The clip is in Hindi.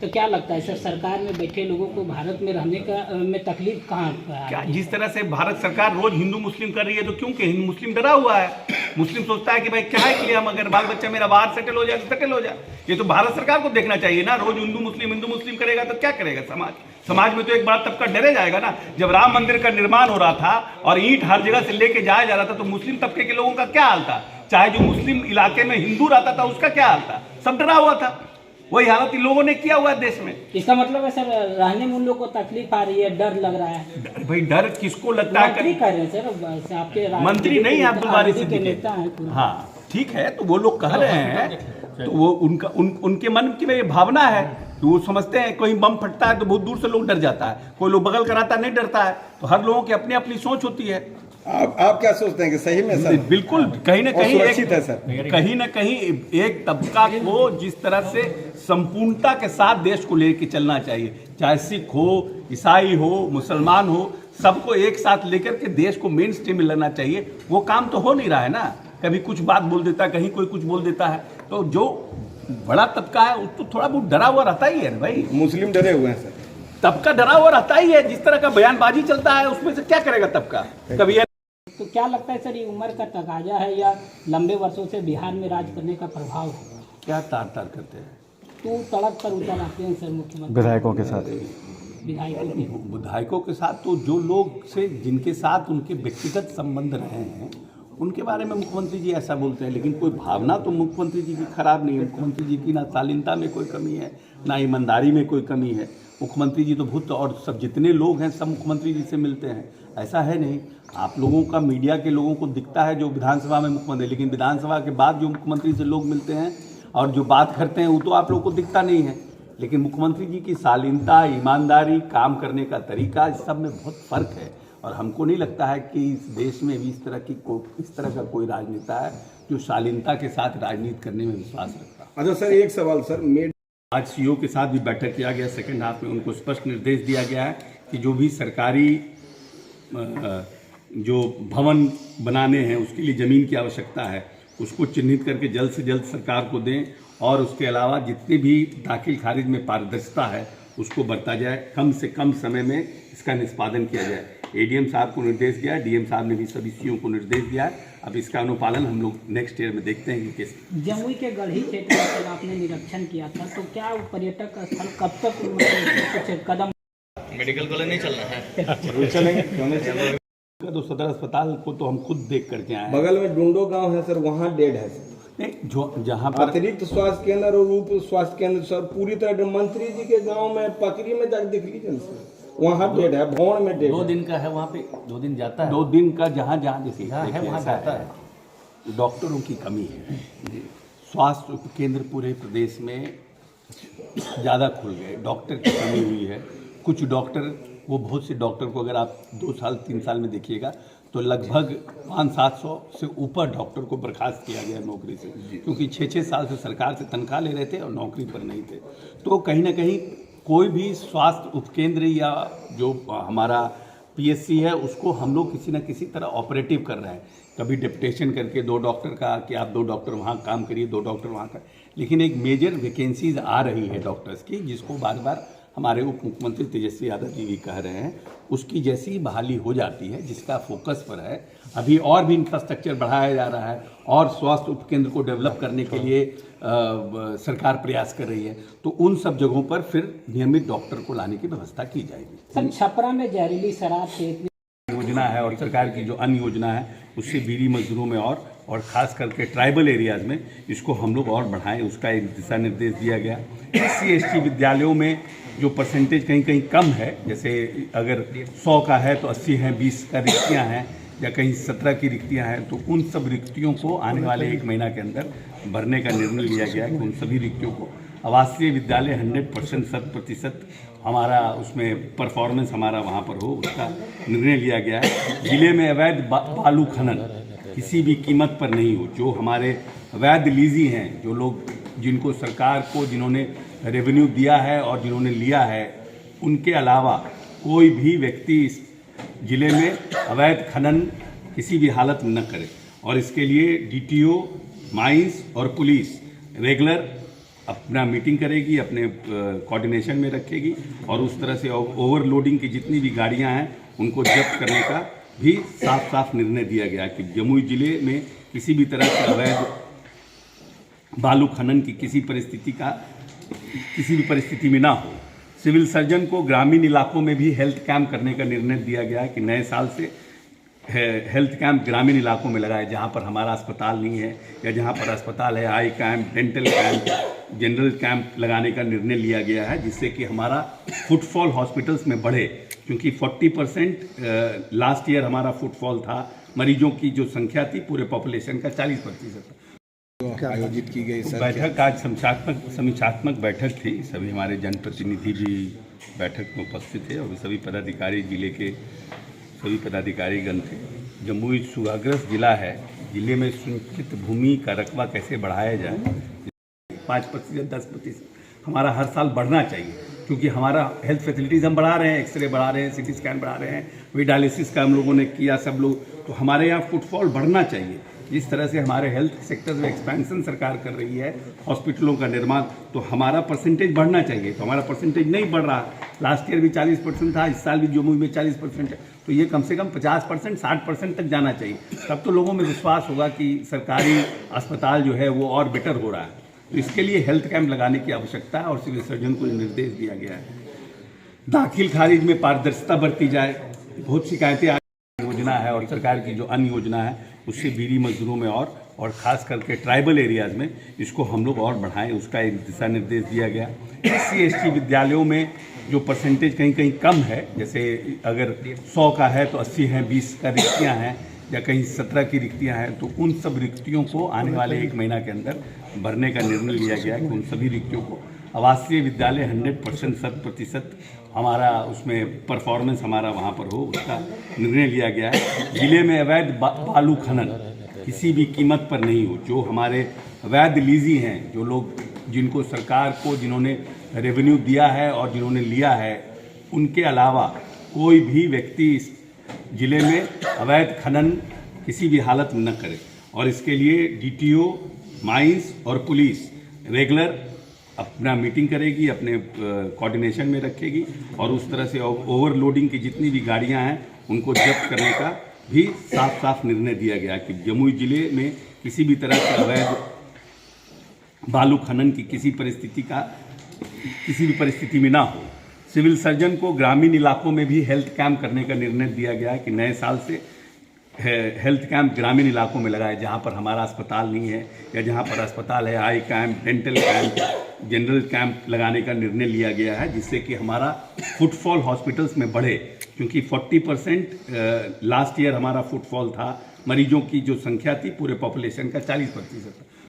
तो क्या लगता है सर, सरकार में बैठे लोगों को भारत में रहने का में तकलीफ कहाँ क्या जिस तरह से भारत सरकार रोज हिंदू मुस्लिम कर रही है, तो क्योंकि हिंदू मुस्लिम डरा हुआ है। मुस्लिम सोचता है कि भाई क्या है कि हम अगर बाल बच्चा मेरा बाहर सेटल हो जाए तो सेटल हो जाए। ये तो भारत सरकार को देखना चाहिए ना। रोज हिंदू मुस्लिम करेगा तो क्या करेगा समाज में तो एक बड़ा तबका डरे जाएगा ना। जब राम मंदिर का निर्माण हो रहा था और ईंट हर जगह से लेके जाया जा रहा था, तो मुस्लिम तबके के लोगों का क्या हाल था। चाहे जो मुस्लिम इलाके में हिंदू रहता था उसका क्या हाल था, सब डरा हुआ था। वही हालत इन लोगों ने किया हुआ है देश में। इसका मतलब है सर, रहने में उन लोगों को तकलीफ आ रही है, डर लग रहा है। भाई डर किसको लगता है? मंत्री कह रहे हैं सर, आपके मंत्री नहीं है अब्दुल बारी सिद्दीकी। हाँ ठीक है, तो वो लोग कह रहे हैं, तो वो उनके मन की में भावना है। तो वो समझते हैं कहीं बम फटता है तो बहुत दूर से लोग डर जाता है, कोई लोग बगल कराता नहीं डरता है। तो हर लोगों की अपनी अपनी सोच होती है। आप क्या सोचते हैं कि सही में सर? बिल्कुल कहीं ना कहीं सुरक्षित है सर। कहीं ना कहीं एक तबका को जिस तरह से संपूर्णता के साथ देश को लेकर चलना चाहिए, चाहे सिख हो, ईसाई हो, मुसलमान हो, सबको एक साथ लेकर के देश को मेन स्ट्रीम में लाना चाहिए। वो काम तो हो नहीं रहा है ना। कभी कुछ बात बोल देता है, कहीं कोई कुछ बोल देता है। तो जो बड़ा तबका है उसको थोड़ा बहुत डरा हुआ रहता ही है भाई। मुस्लिम डरे हुए हैं सर, तबका डरा हुआ रहता ही है। जिस तरह का बयानबाजी चलता है उसमें से क्या करेगा तबका कभी। तो क्या लगता है सर, ये उम्र का तकाजा है या लंबे वर्षों से बिहार में राज करने का प्रभाव है? क्या तार तार करते हैं तो तड़क पर उतर आते हैं सर मुख्यमंत्री विधायकों के साथ। विधायकों के साथ तो जो लोग से जिनके साथ उनके व्यक्तिगत संबंध रहे हैं उनके बारे में मुख्यमंत्री जी ऐसा बोलते हैं। लेकिन कोई भावना तो मुख्यमंत्री जी की खराब नहीं है। मुख्यमंत्री जी की ना शालीनता में कोई कमी है, ना ईमानदारी में कोई कमी है। मुख्यमंत्री जी तो भूत और सब जितने लोग हैं सब मुख्यमंत्री जी से मिलते हैं, ऐसा है नहीं। आप लोगों का मीडिया के लोगों को दिखता है जो विधानसभा में मुख्यमंत्री, लेकिन विधानसभा के बाद जो मुख्यमंत्री से लोग मिलते हैं और जो बात करते हैं वो तो आप लोगों को दिखता नहीं है। लेकिन मुख्यमंत्री जी की शालीनता, ईमानदारी, काम करने का तरीका, इस सब में बहुत फर्क है। और हमको नहीं लगता है कि इस देश में भी इस तरह का कोई राजनेता है जो शालीनता के साथ राजनीति करने में विश्वास रखता है। अच्छा सर, एक सवाल सर, आज सीओ के साथ भी बैठक किया गया। सेकंड हाफ में उनको स्पष्ट निर्देश दिया गया है कि जो भी सरकारी जो भवन बनाने हैं उसके लिए ज़मीन की आवश्यकता है उसको चिन्हित करके जल्द से जल्द सरकार को दें। और उसके अलावा जितने भी दाखिल खारिज में पारदर्शिता है उसको बरता जाए, कम से कम समय में इसका निष्पादन किया जाए। एडीएम साहब को निर्देश दिया है, डीएम साहब ने भी सभी सीओ को निर्देश दिया है। अब इसका अनुपालन हम लोग नेक्स्ट ईयर में देखते हैं कि कैसे। जमुई के गढ़ी क्षेत्र में आपने निरीक्षण किया था, तो क्या पर्यटक स्थल कब तक कुछ कदम? मेडिकल कॉलेज नहीं चलना है, चलेंगे क्यों नहीं चलेंगे? तो सदर अस्पताल को तो हम खुद देख करके आए हैं। बगल में डुंडो गांव है सर, वहाँ डेड है सर। जो जहाँ पर अतिरिक्त स्वास्थ्य केंद्र और उप स्वास्थ्य केंद्र सर पूरी तरह मंत्री जी के गांव में पकड़ी में जाकर देख लीजिए सर, वहाँ डेड है, भवन में डेड। 2 दिन का है वहाँ पे, 2 दिन जाता है। 2 दिन का जहाँ जैसे है वहाँ जाता है। डॉक्टरों की कमी है। स्वास्थ्य केंद्र पूरे प्रदेश में ज़्यादा खुल गए, डॉक्टर की कमी हुई है। कुछ डॉक्टर, वो बहुत से डॉक्टर को अगर आप 2 साल 3 साल में देखिएगा तो लगभग 500-700 से ऊपर डॉक्टर को बर्खास्त किया गया नौकरी से, क्योंकि 6-6 साल से सरकार से तनख्वाह ले रहे थे और नौकरी पर नहीं थे। तो कहीं ना कहीं कोई भी स्वास्थ्य उपकेंद्र या जो हमारा पीएससी है उसको हम लोग किसी न किसी तरह ऑपरेटिव कर रहे हैं। कभी डिप्टेशन करके 2 डॉक्टर का कि आप 2 डॉक्टर वहाँ काम करिए, 2 डॉक्टर वहाँ का। लेकिन एक मेजर वैकेंसीज आ रही है डॉक्टर्स की, जिसको बार बार हमारे उप मुख्यमंत्री तेजस्वी यादव जी भी कह रहे हैं, उसकी जैसी बहाली हो जाती है जिसका फोकस पर है। अभी और भी इंफ्रास्ट्रक्चर बढ़ाया जा रहा है और स्वास्थ्य उपकेंद्र को डेवलप करने के लिए सरकार प्रयास कर रही है। तो उन सब जगहों पर फिर नियमित डॉक्टर को लाने की व्यवस्था की जाएगी। सर, छपरा में जहरीली शराब से योजना है और सरकार की जो अन्य योजना है उससे बीड़ी मजदूरों में और खास करके ट्राइबल एरियाज़ में इसको हम लोग और बढ़ाएं, उसका एक दिशा निर्देश दिया गया। SC/ST विद्यालयों में जो परसेंटेज कहीं कहीं कम है, जैसे अगर 100 का है तो 80 हैं, 20 का रिक्तियाँ हैं या कहीं 17 की रिक्तियाँ हैं, तो उन सब रिक्तियों को आने वाले 1 महीना के अंदर भरने का निर्णय लिया गया है कि उन सभी रिक्तियों को आवासीय विद्यालय 100% 100% हमारा उसमें परफॉर्मेंस हमारा वहाँ पर हो, उसका निर्णय लिया गया है। जिले में अवैध बालू खनन किसी भी कीमत पर नहीं हो। जो हमारे अवैध लीजी हैं, जो लोग जिनको सरकार को जिन्होंने रेवेन्यू दिया है और जिन्होंने लिया है, उनके अलावा कोई भी व्यक्ति इस जिले में अवैध खनन किसी भी हालत में न करे। और इसके लिए DTO, माइंस और पुलिस रेगुलर अपना मीटिंग करेगी, अपने कोऑर्डिनेशन में रखेगी और उस तरह से ओवरलोडिंग की जितनी भी गाड़ियां हैं उनको जब्त करने का भी साफ साफ निर्णय दिया गया कि जमुई जिले में किसी भी तरह से अवैध बालू खनन की किसी भी परिस्थिति में ना हो। सिविल सर्जन को ग्रामीण इलाकों में भी हेल्थ कैंप करने का निर्णय दिया गया है कि नए साल से हेल्थ कैंप ग्रामीण इलाकों में लगाए, जहां पर हमारा अस्पताल नहीं है या जहां पर अस्पताल है, आई camp, dental camp, general camp लगाने का निर्णय लिया गया है, जिससे कि हमारा फुटफॉल हॉस्पिटल्स में बढ़े, क्योंकि 40% लास्ट ईयर हमारा फुटफॉल था। मरीजों की जो संख्या थी पूरे पॉपुलेशन का 40% आयोजित की गई बैठक आज समीक्षात्मक बैठक थी। सभी हमारे जनप्रतिनिधि भी बैठक में उपस्थित थे और सभी पदाधिकारी, जिले के सभी पदाधिकारीगण थे। जमुई सूखाग्रस्त जिला है, जिले में सुनिश्चित भूमि का रकबा कैसे बढ़ाया जाए, 5%, 10% हमारा हर साल बढ़ना चाहिए, क्योंकि हमारा हेल्थ फैसिलिटीज़ हम बढ़ा रहे हैं, एक्सरे बढ़ा रहे हैं, सीटी स्कैन बढ़ा रहे हैं, वही डायलिसिस का हम लोगों ने किया सब लोग, तो हमारे यहाँ फुटफॉल बढ़ना चाहिए। जिस तरह से हमारे हेल्थ सेक्टर में एक्सपेंशन सरकार कर रही है, हॉस्पिटलों का निर्माण, तो हमारा परसेंटेज बढ़ना चाहिए। तो हमारा परसेंटेज नहीं बढ़ रहा। लास्ट ईयर भी 40% था, इस साल भी जमुई में 40% है, तो ये कम से कम 50%, 60% तक जाना चाहिए। तब तो लोगों में विश्वास होगा कि सरकारी अस्पताल जो है वो और बेटर हो रहा है। तो इसके लिए हेल्थ कैंप लगाने की आवश्यकता है और सिविल सर्जन को निर्देश दिया गया है। दाखिल खारिज में पारदर्शिता बरती जाए। बहुत शिकायतें योजना है और सरकार की जो अन्य योजना है उससे बीड़ी मजदूरों में और खास करके ट्राइबल एरियाज़ में इसको हम लोग और बढ़ाएं, उसका एक दिशा निर्देश दिया गया। SC/ST विद्यालयों में जो परसेंटेज कहीं कहीं कम है, जैसे अगर 100 का है तो 80 हैं, 20 का रिक्तियाँ हैं या कहीं 17 की रिक्तियाँ हैं, तो उन सब रिक्तियों को आने वाले 1 महीना के अंदर भरने का निर्णय लिया गया है कि उन सभी रिक्तियों को आवासीय विद्यालय 100%, 100% हमारा उसमें परफॉर्मेंस हमारा वहाँ पर हो, उसका निर्णय लिया गया है। जिले में अवैध बालू खनन किसी भी कीमत पर नहीं हो। जो हमारे अवैध लीजी हैं, जो लोग जिनको सरकार को जिन्होंने रेवेन्यू दिया है और जिन्होंने लिया है, उनके अलावा कोई भी व्यक्ति इस जिले में अवैध खनन किसी भी हालत में न करे। और इसके लिए DTO, माइंस और पुलिस रेगुलर अपना मीटिंग करेगी, अपने कोऑर्डिनेशन में रखेगी और उस तरह से ओवरलोडिंग की जितनी भी गाड़ियां हैं उनको जब्त करने का भी साफ साफ निर्णय दिया गया कि जमुई जिले में किसी भी तरह से अवैध बालू खनन की किसी भी परिस्थिति में ना हो। सिविल सर्जन को ग्रामीण इलाकों में भी हेल्थ कैंप करने का निर्णय दिया गया है कि नए साल से हेल्थ कैंप ग्रामीण इलाकों में लगाए, जहां पर हमारा अस्पताल नहीं है या जहां पर अस्पताल है, आई camp, dental camp, general camp लगाने का निर्णय लिया गया है, जिससे कि हमारा फुटफॉल हॉस्पिटल्स में बढ़े, क्योंकि 40% लास्ट ईयर हमारा फुटफॉल था। मरीजों की जो संख्या थी पूरे पॉपुलेशन का 40% था।